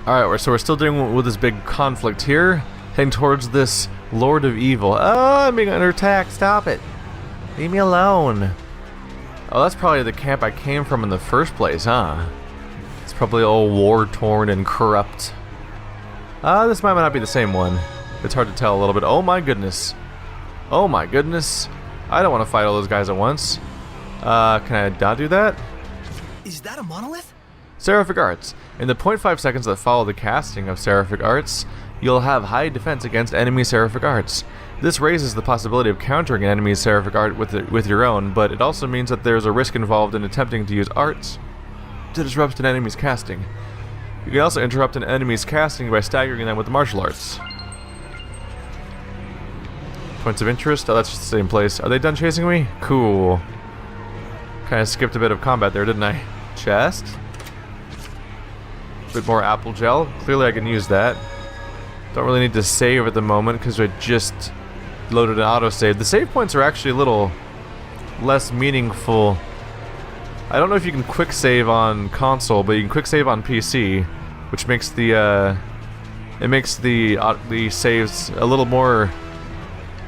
Alright, so we're still dealing with this big conflict here, heading towards this Lord of Evil. Oh, I'm being under attack. Stop it. Leave me alone. Oh, that's probably the camp I came from in the first place, huh? It's probably all war-torn and corrupt. This might not be the same one. It's hard to tell a little bit. Oh my goodness. Oh my goodness. I don't want to fight all those guys at once. Can I not do that? Is that a monolith? Seraphic Arts. In the 0.5 seconds that follow the casting of Seraphic Arts, you'll have high defense against enemy Seraphic Arts. This raises the possibility of countering an enemy's Seraphic Art with your own, but it also means that there's a risk involved in attempting to use arts to disrupt an enemy's casting. You can also interrupt an enemy's casting by staggering them with martial arts. Points of interest? Oh, that's just the same place. Are they done chasing me? Cool. Kinda skipped a bit of combat there, didn't I? Chest? Bit more apple gel. Clearly I can use that. Don't really need to save at the moment because I just loaded an autosave. The save points are actually a little less meaningful. I don't know if you can quick save on console, but you can quick save on PC, which makes the saves a little more,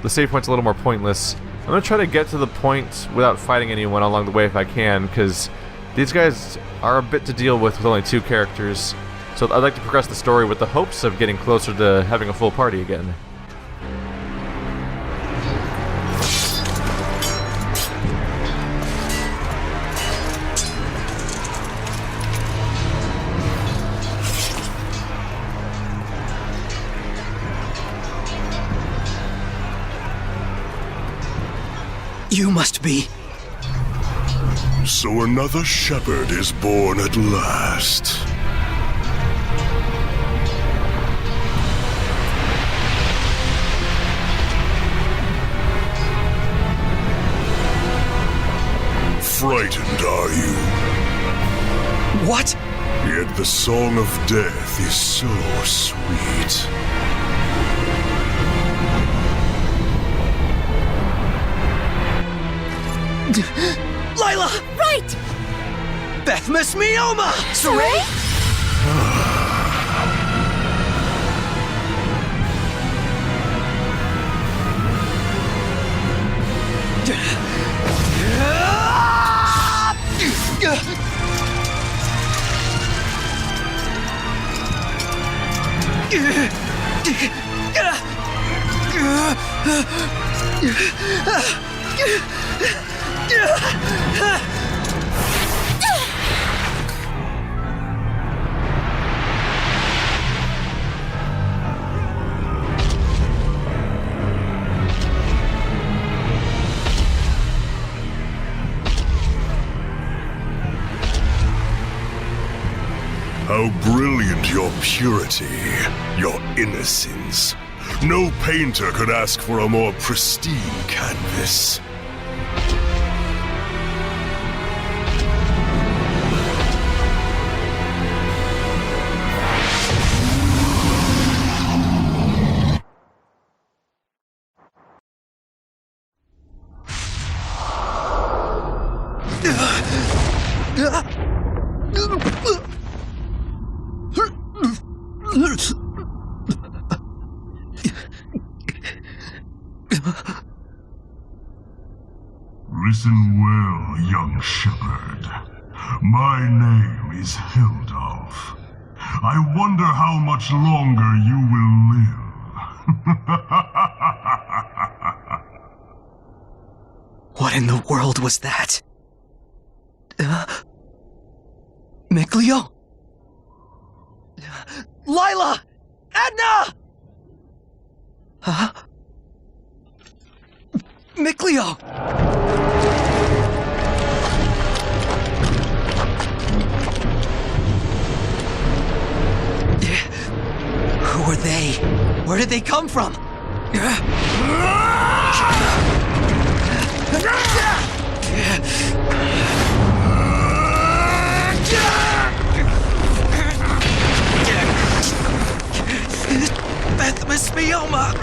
the save points a little more pointless. I'm gonna try to get to the point without fighting anyone along the way if I can, because these guys are a bit to deal with only 2 characters. So I'd like to progress the story with the hopes of getting closer to having a full party again. You must be... So another Sheperd is born at last. Frightened, are you? What? Yet the song of death is so sweet. Lailah! Right! Bethmas Mioma! Sorey? How brilliant your purity, your innocence. No painter could ask for a more pristine canvas. Listen well, young Sheperd. My name is Hildolf. I wonder how much longer you will live. What in the world was that? Mikleo? Lailah! Edna! Huh? Mikleo! Who are they? Where did they come from? Bethmas Mioma!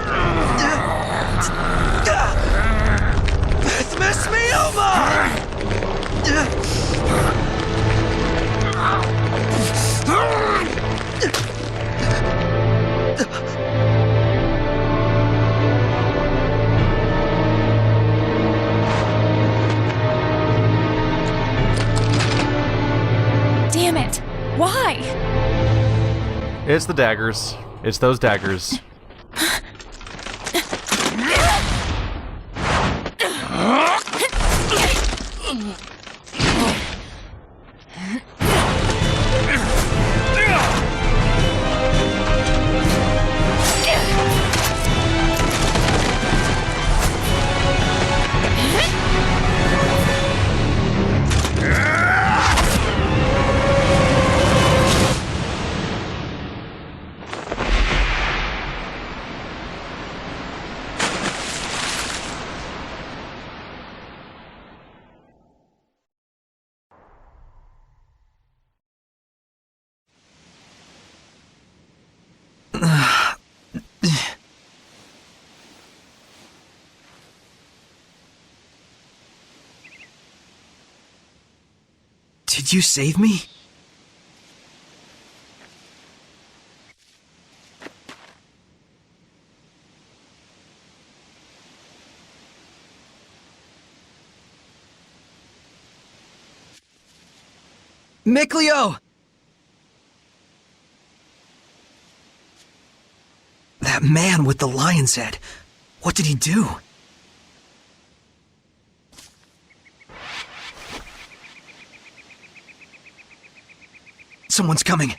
Bethmas Mioma! It's the daggers. It's those daggers. Did you save me? Mikleo! That man with the lion's head. What did he do? Someone's coming.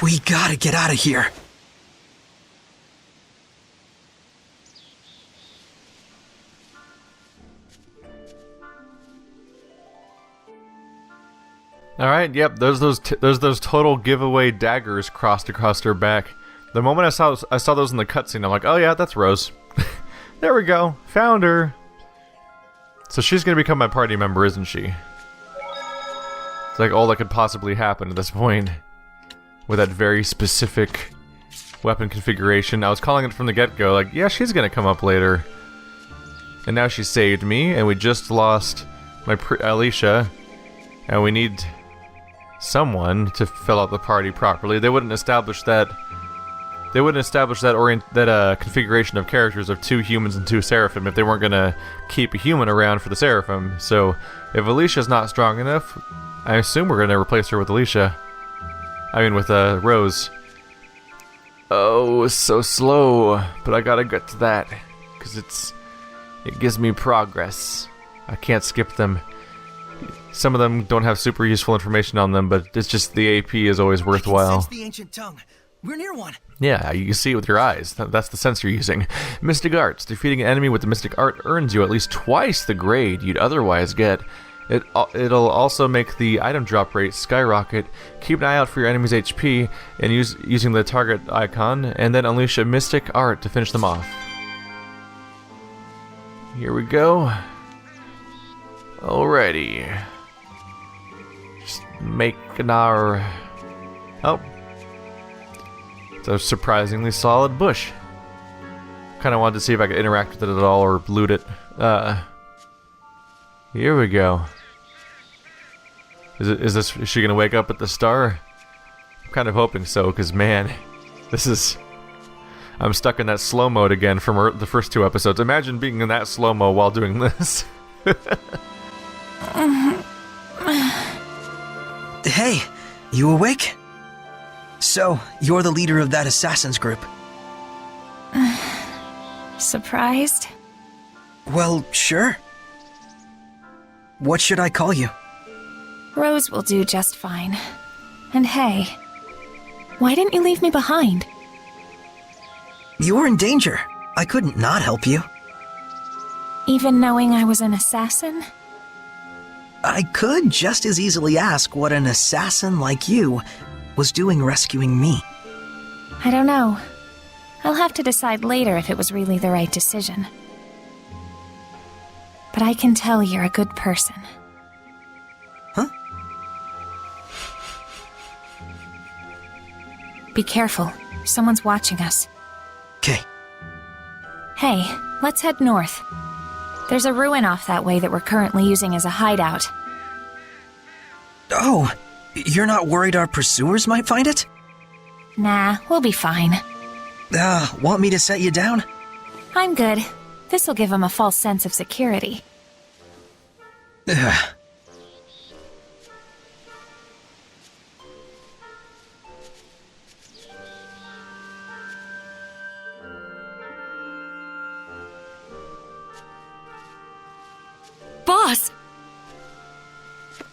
We gotta get out of here. All right, yep. There's those total giveaway daggers crossed across her back. The moment I saw those in the cutscene, I'm like, oh yeah, that's Rose. There we go, found her. So she's gonna become my party member, isn't she? It's like all that could possibly happen at this point, with that very specific weapon configuration. I was calling it from the get-go, like, yeah, she's gonna come up later. And now she saved me, and we just lost my Alicia, and we need someone to fill out the party properly. They wouldn't establish that. They wouldn't establish that configuration of characters of 2 humans and 2 seraphim if they weren't gonna keep a human around for the seraphim. So if Alicia's not strong enough, I assume we're gonna replace her with Alicia. I mean with Rose. Oh, it's so slow, but I gotta get to that because it gives me progress. I can't skip them. Some of them don't have super useful information on them, but it's just the AP is always worthwhile. Sense the ancient tongue. We're near one. Yeah, you can see it with your eyes. That's the sense you're using. Mystic Arts. Defeating an enemy with the Mystic Art earns you at least twice the grade you'd otherwise get. It'll also make the item drop rate skyrocket. Keep an eye out for your enemy's HP and using the target icon, and then unleash a Mystic Art to finish them off. Here we go. Alrighty. Just making our... Oh. It's a surprisingly solid bush. Kind of wanted to see if I could interact with it at all or loot it. Here we go. Is she gonna wake up at the star? I'm kind of hoping so, because man, I'm stuck in that slow mode again from the first 2 episodes. Imagine being in that slow mo while doing this. Hey, you awake? So, you're the leader of that assassins group. Surprised? Well, sure. What should I call you? Rose will do just fine. And hey, why didn't you leave me behind? You were in danger. I couldn't not help you. Even knowing I was an assassin? I could just as easily ask what an assassin like you was doing rescuing me. I don't know. I'll have to decide later if it was really the right decision. But I can tell you're a good person. Huh? Be careful. Someone's watching us. 'Kay. Hey, let's head north. There's a ruin off that way that we're currently using as a hideout. Oh, you're not worried our pursuers might find it? Nah, we'll be fine. Want me to set you down? I'm good. This'll give them a false sense of security.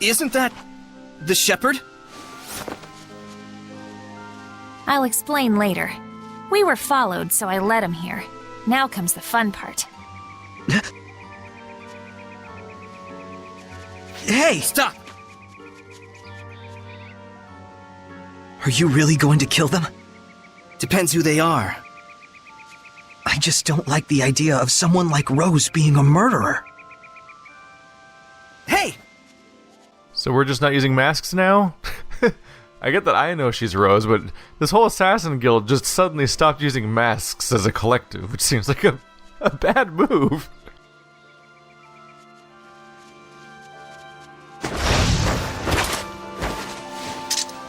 Isn't that the Sheperd? I'll explain later. We were followed, so I led him here. Now comes the fun part. Hey! Stop! Are you really going to kill them? Depends who they are. I just don't like the idea of someone like Rose being a murderer. Hey! So we're just not using masks now? I get that I know she's Rose, but this whole assassin guild just suddenly stopped using masks as a collective, which seems like a bad move.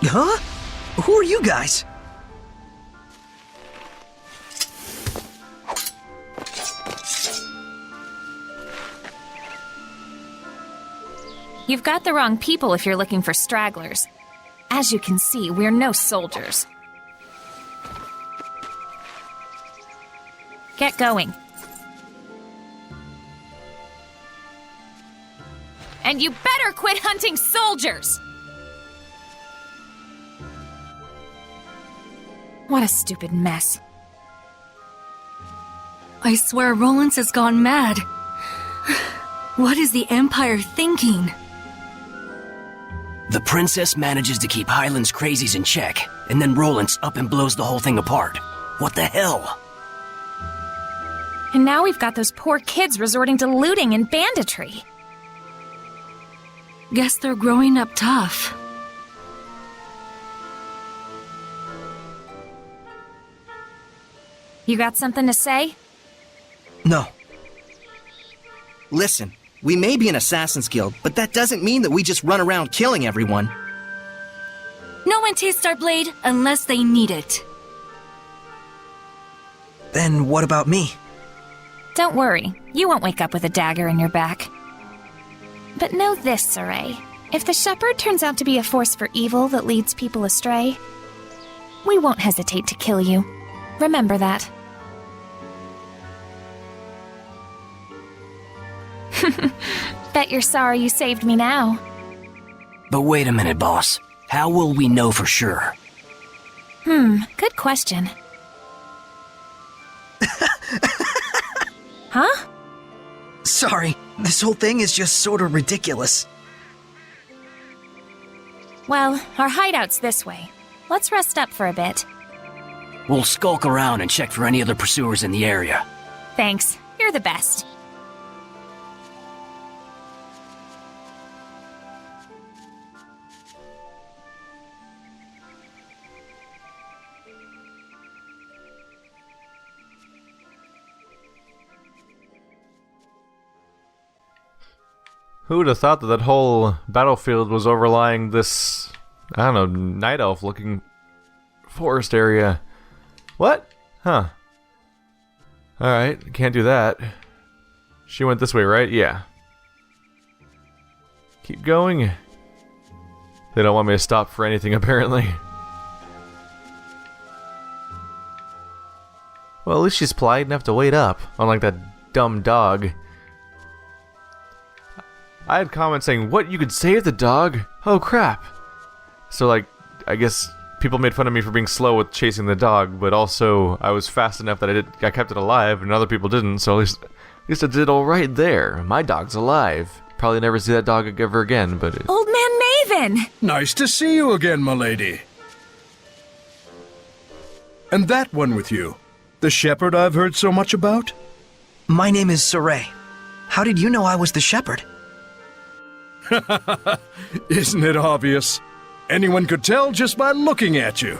Huh? Who are you guys? You've got the wrong people if you're looking for stragglers. As you can see, we're no soldiers. Get going. And you better quit hunting soldiers! What a stupid mess. I swear Rollins has gone mad. What is the Empire thinking? The princess manages to keep Highland's crazies in check, and then Rollins up and blows the whole thing apart. What the hell? And now we've got those poor kids resorting to looting and banditry. Guess they're growing up tough. You got something to say? No. Listen, we may be an assassin's guild, but that doesn't mean that we just run around killing everyone. No one tastes our blade unless they need it. Then what about me? Don't worry, you won't wake up with a dagger in your back. But know this, Sorey. If the Sheperd turns out to be a force for evil that leads people astray, we won't hesitate to kill you. Remember that. Bet you're sorry you saved me now. But wait a minute, boss. How will we know for sure? Good question. Huh? Sorry, this whole thing is just sort of ridiculous. Well, our hideout's this way. Let's rest up for a bit. We'll skulk around and check for any other pursuers in the area. Thanks. You're the best. Who would have thought that that whole battlefield was overlying this, I don't know, night elf looking forest area? What? Huh. Alright, can't do that. She went this way, right? Yeah. Keep going. They don't want me to stop for anything, apparently. Well, at least she's polite enough to wait up, unlike that dumb dog. I had comments saying, what, you could save the dog? Oh crap. So like, I guess people made fun of me for being slow with chasing the dog, but also I was fast enough that I kept it alive and other people didn't, so at least I did alright there. My dog's alive. Probably never see that dog ever again, but... Old Man Maven! Nice to see you again, milady. And that one with you. The Sheperd I've heard so much about? My name is Sorey. How did you know I was the Sheperd? Isn't it obvious? Anyone could tell just by looking at you.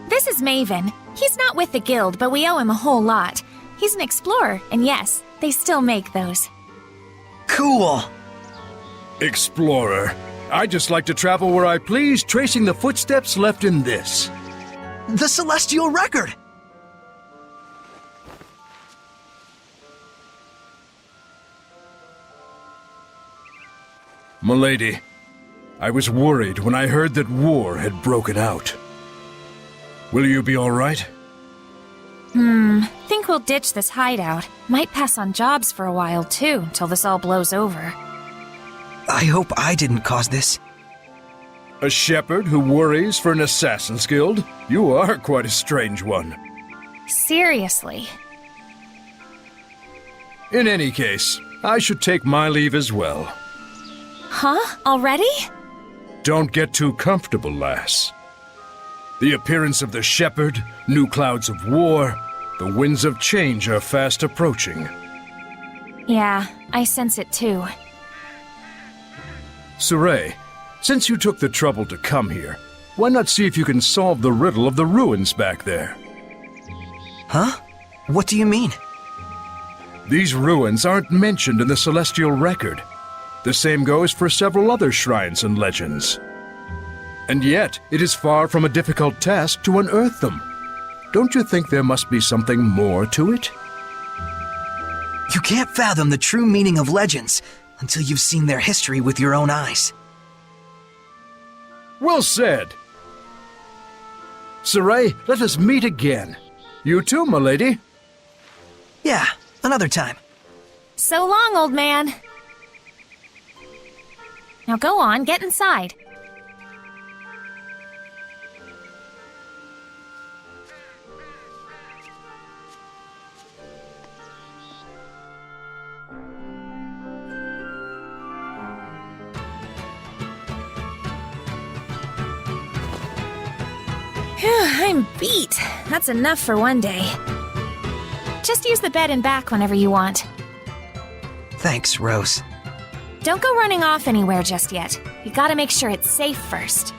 This is Maven. He's not with the guild, but we owe him a whole lot. He's an explorer, and yes, they still make those. Cool. Explorer. I just like to travel where I please, tracing the footsteps left in this. The Celestial Record! Milady, I was worried when I heard that war had broken out. Will you be all right? Think we'll ditch this hideout. Might pass on jobs for a while, too, till this all blows over. I hope I didn't cause this. A shepherd who worries for an assassin's guild? You are quite a strange one. Seriously. In any case, I should take my leave as well. Huh? Already? Don't get too comfortable, lass. The appearance of the shepherd, new clouds of war, the winds of change are fast approaching. Yeah, I sense it too. Sorey, since you took the trouble to come here, why not see if you can solve the riddle of the ruins back there? Huh? What do you mean? These ruins aren't mentioned in the celestial record. The same goes for several other shrines and legends. And yet, it is far from a difficult task to unearth them. Don't you think there must be something more to it? You can't fathom the true meaning of legends until you've seen their history with your own eyes. Well said. Sorey, let us meet again. You too, my lady. Yeah, another time. So long, old man. Now go on, get inside. Phew, I'm beat. That's enough for one day. Just use the bed and back whenever you want. Thanks, Rose. Don't go running off anywhere just yet. You gotta make sure it's safe first.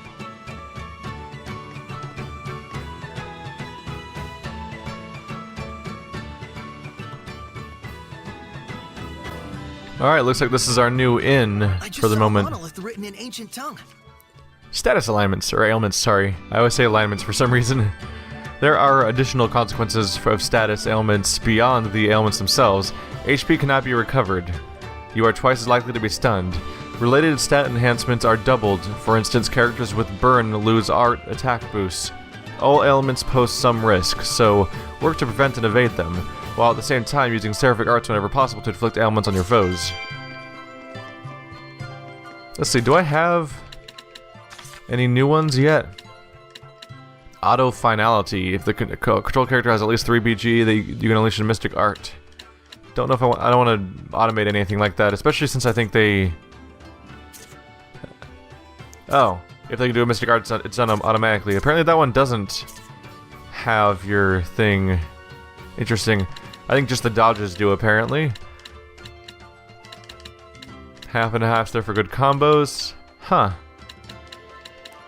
Alright, looks like this is our new inn for the moment. Monolith written in ancient tongue. Status alignments, or ailments, sorry. I always say alignments for some reason. There are additional consequences of status ailments beyond the ailments themselves. HP cannot be recovered. You are twice as likely to be stunned. Related stat enhancements are doubled. For instance, characters with burn lose art attack boosts. All ailments pose some risk, so work to prevent and evade them, while at the same time using seraphic arts whenever possible to inflict ailments on your foes. Let's see, do I have any new ones yet? Auto finality. If the control character has at least 3 BG, you can unleash a mystic art. Don't know if I don't want to automate anything like that, especially since I think they... Oh, if they can do a mystic art, it's done automatically. Apparently that one doesn't have your thing. Interesting. I think just the dodges do, apparently. Half and a half there for good combos. Huh.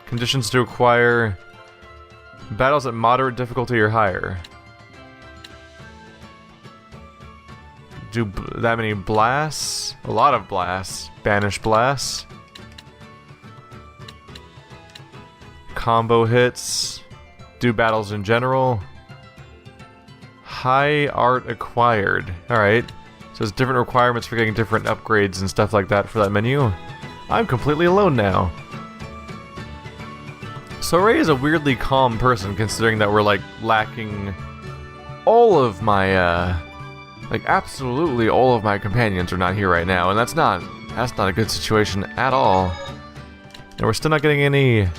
Conditions to acquire battles at moderate difficulty or higher. Do that many blasts? A lot of blasts. Banish blasts. Combo hits. Do battles in general. High art acquired. Alright. So there's different requirements for getting different upgrades and stuff like that for that menu. I'm completely alone now. Sorey is a weirdly calm person, considering that we're, like, lacking all of my, like, absolutely all of my companions are not here right now, and that's not a good situation at all. And we're still not getting any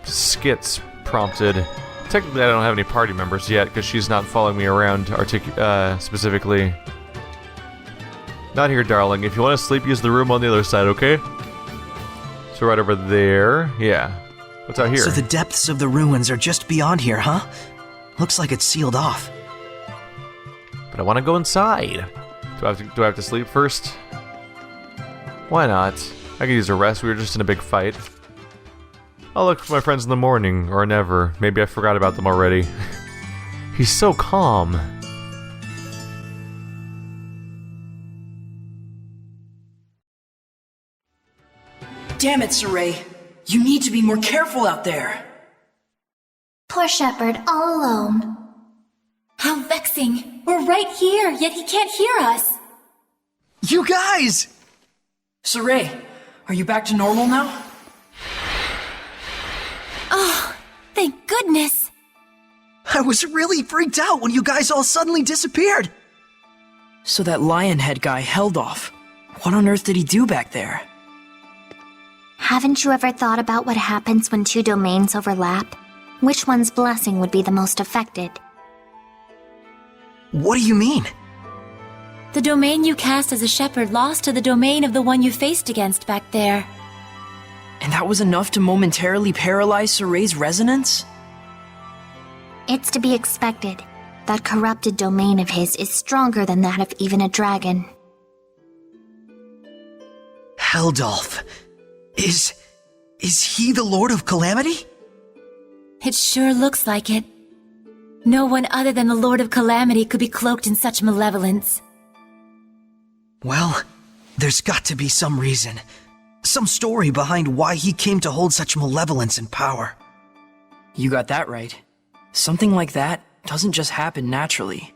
skits prompted. Technically, I don't have any party members yet, because she's not following me around specifically. Not here, darling. If you want to sleep, use the room on the other side, okay? So right over there. Yeah. What's out here? So the depths of the ruins are just beyond here, huh? Looks like it's sealed off. But I want to go inside. Do I have to sleep first? Why not? I could use a rest. We were just in a big fight. I'll look for my friends in the morning, or never. Maybe I forgot about them already. He's so calm. Damn it, Sorey. You need to be more careful out there. Poor Sheperd, all alone. How vexing. We're right here, yet he can't hear us. You guys! Sorey, are you back to normal now? Oh, thank goodness. I was really freaked out when you guys all suddenly disappeared. So that lion head guy held off. What on earth did he do back there? Haven't you ever thought about what happens when two domains overlap? Which one's blessing would be the most affected? What do you mean? The domain you cast as a shepherd lost to the domain of the one you faced against back there. And that was enough to momentarily paralyze Sorey's resonance? It's to be expected. That corrupted domain of his is stronger than that of even a dragon. Heldolf. Is he the Lord of Calamity? It sure looks like it. No one other than the Lord of Calamity could be cloaked in such malevolence. Well, there's got to be some reason. Some story behind why he came to hold such malevolence and power. You got that right. Something like that doesn't just happen naturally.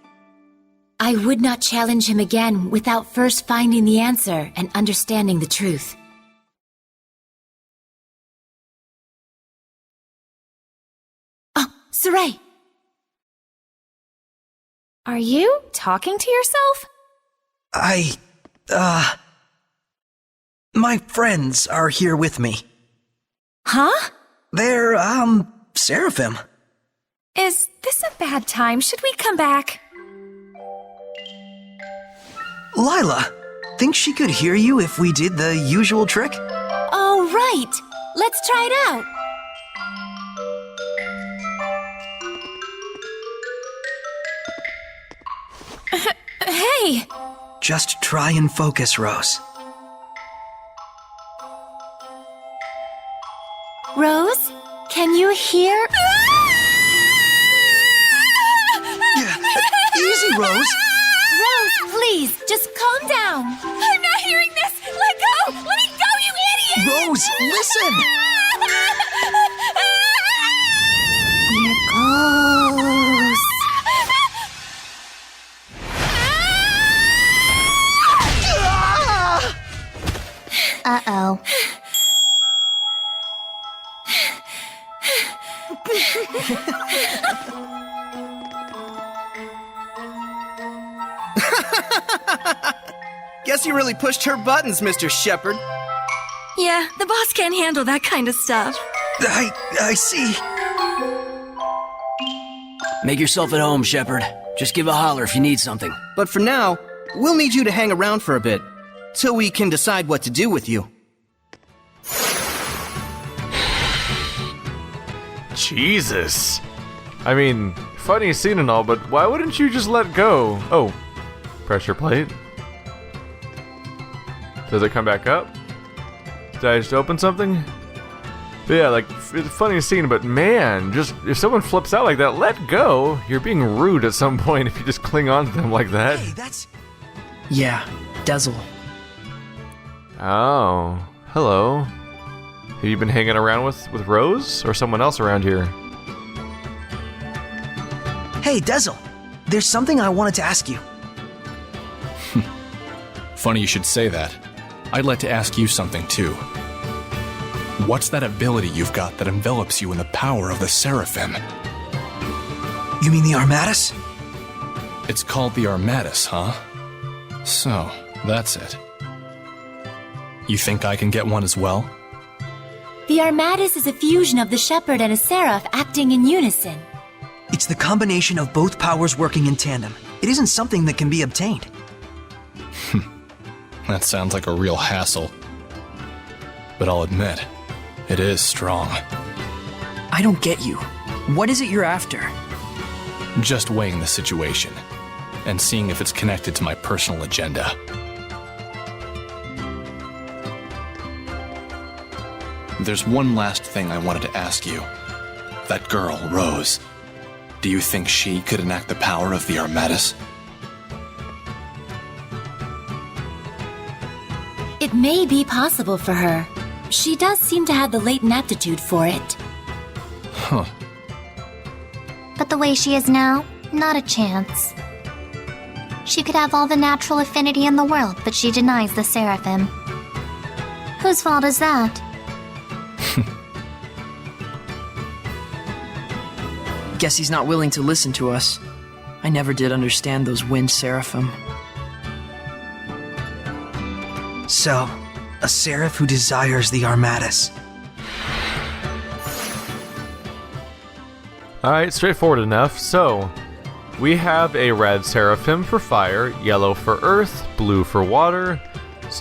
I would not challenge him again without first finding the answer and understanding the truth. Oh, Sorey! Are you talking to yourself? My friends are here with me. Huh? They're, Seraphim. Is this a bad time? Should we come back? Lailah, think she could hear you if we did the usual trick? Oh, right! Let's try it out! Hey! Just try and focus, Rose. Rose, can you hear? Easy, Rose. Rose, please, just calm down. I'm not hearing this! Let go! Let me go, you idiot! Rose, listen! We're close. Uh-oh. Guess you really pushed her buttons, Mr. Sheperd. Yeah, the boss can't handle that kind of stuff. I see. Make yourself at home, Sheperd. Just give a holler if you need something. But for now, we'll need you to hang around for a bit, till we can decide what to do with you. Jesus. I mean, funny scene and all, but why wouldn't you just let go? Oh, pressure plate. Does it come back up? Did I just open something? But yeah, like, it's a funny scene, but man, just, if someone flips out like that, let go. You're being rude at some point if you just cling on to them like that. Hey, that's... Yeah, Dazzle. Oh, hello. Have you been hanging around with Rose or someone else around here? Hey, Dazzle. There's something I wanted to ask you. Funny you should say that. I'd like to ask you something too. What's that ability you've got that envelops you in the power of the Seraphim? You mean the Armatus? It's called the Armatus, huh? So, that's it. You think I can get one as well? The Armatus is a fusion of the Sheperd and a Seraph acting in unison. It's the combination of both powers working in tandem. It isn't something that can be obtained. That sounds like a real hassle. But I'll admit, it is strong. I don't get you. What is it you're after? Just weighing the situation, and seeing if it's connected to my personal agenda. There's one last thing I wanted to ask you. That girl, Rose, do you think she could enact the power of the Armatus? It may be possible for her. She does seem to have the latent aptitude for it. Huh. But the way she is now, not a chance. She could have all the natural affinity in the world, but she denies the Seraphim. Whose fault is that? Guess he's not willing to listen to us. I never did understand those wind seraphim. So, a seraph who desires the Armatus. Alright, straightforward enough. So, we have a red seraphim for fire, yellow for earth, blue for water,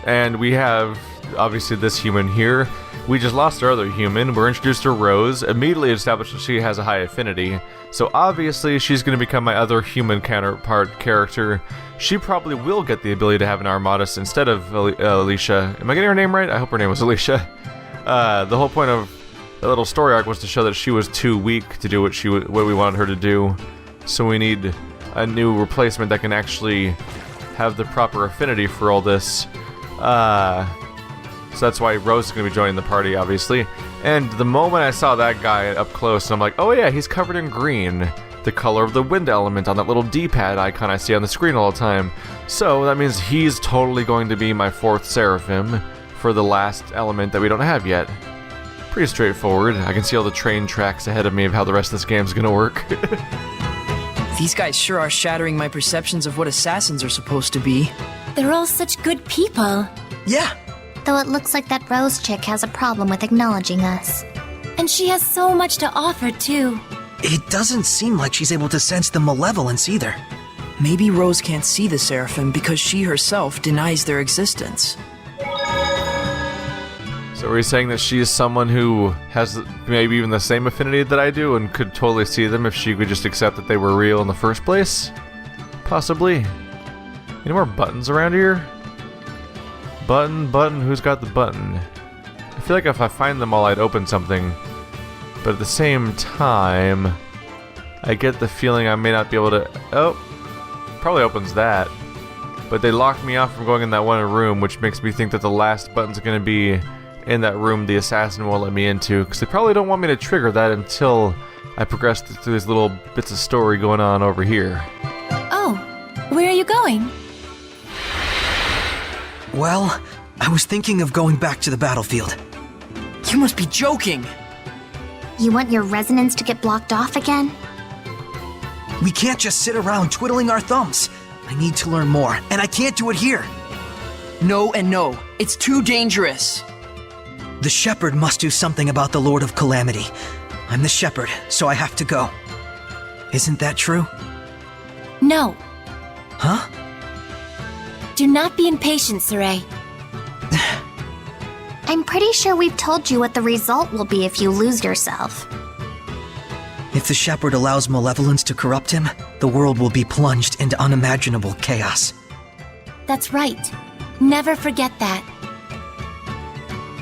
and we have, obviously, this human here. We just lost our other human. We're introduced to Rose, immediately established that she has a high affinity. So obviously, she's going to become my other human counterpart character. She probably will get the ability to have an Armatus instead of Alicia. Am I getting her name right? I hope her name was Alicia. The whole point of the little story arc was to show that she was too weak to do what we wanted her to do. So we need a new replacement that can actually have the proper affinity for all this. So that's why Rose is going to be joining the party, obviously. And the moment I saw that guy up close, I'm like, oh yeah, he's covered in green. The color of the wind element on that little D-pad icon I see on the screen all the time. So that means he's totally going to be my 4th Seraphim for the last element that we don't have yet. Pretty straightforward. I can see all the train tracks ahead of me of how the rest of this game's going to work. These guys sure are shattering my perceptions of what assassins are supposed to be. They're all such good people. Yeah. Though it looks like that Rose chick has a problem with acknowledging us. And she has so much to offer, too. It doesn't seem like she's able to sense the malevolence either. Maybe Rose can't see the Seraphim because she herself denies their existence. So are you saying that she is someone who has maybe even the same affinity that I do and could totally see them if she could just accept that they were real in the first place? Possibly. Any more buttons around here? Button, who's got the button? I feel like if I find them all, I'd open something. But at the same time, I get the feeling I may not be able to... Oh, probably opens that. But they locked me off from going in that one room, which makes me think that the last button's going to be in that room the assassin won't let me into. Because they probably don't want me to trigger that until I progress through these little bits of story going on over here. Oh, where are you going? Well, I was thinking of going back to the battlefield. You must be joking! You want your resonance to get blocked off again? We can't just sit around twiddling our thumbs. I need to learn more, and I can't do it here. No and no. It's too dangerous. The Sheperd must do something about the Lord of Calamity. I'm the Sheperd, so I have to go. Isn't that true? No. Huh? Do not be impatient, Sorey. I'm pretty sure we've told you what the result will be if you lose yourself. If the Sheperd allows Malevolence to corrupt him, the world will be plunged into unimaginable chaos. That's right. Never forget that.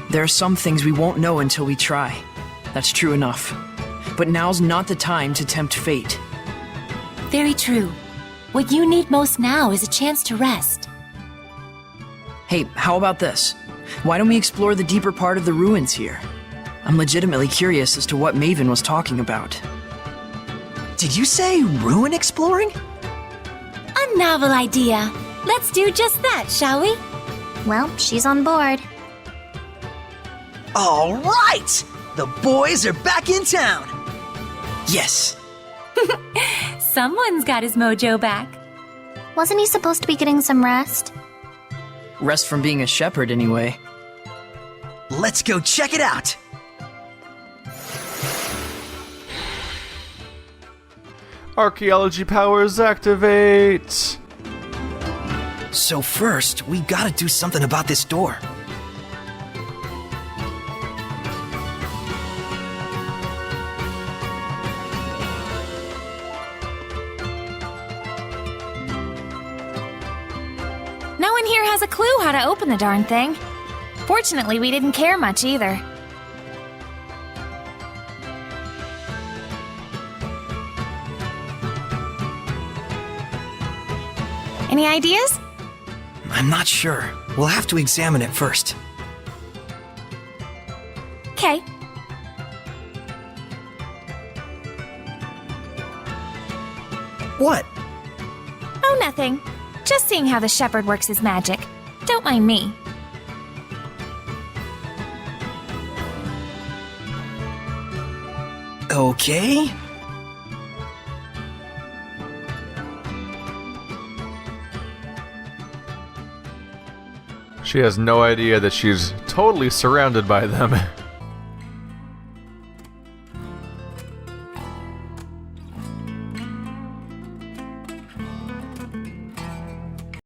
There are some things we won't know until we try. That's true enough. But now's not the time to tempt fate. Very true. What you need most now is a chance to rest. Hey, how about this? Why don't we explore the deeper part of the ruins here? I'm legitimately curious as to what Maven was talking about. Did you say ruin exploring? A novel idea. Let's do just that, shall we? Well, she's on board. All right! The boys are back in town! Yes! Someone's got his mojo back. Wasn't he supposed to be getting some rest? Rest from being a shepherd, anyway. Let's go check it out! Archaeology powers activate! So first, we gotta do something about this door. No one here has a clue how to open the darn thing. Fortunately, we didn't care much either. Any ideas? I'm not sure. We'll have to examine it first. Okay. What? Oh, nothing. Just seeing how the Sheperd works his magic. Don't mind me. Okay. She has no idea that she's totally surrounded by them.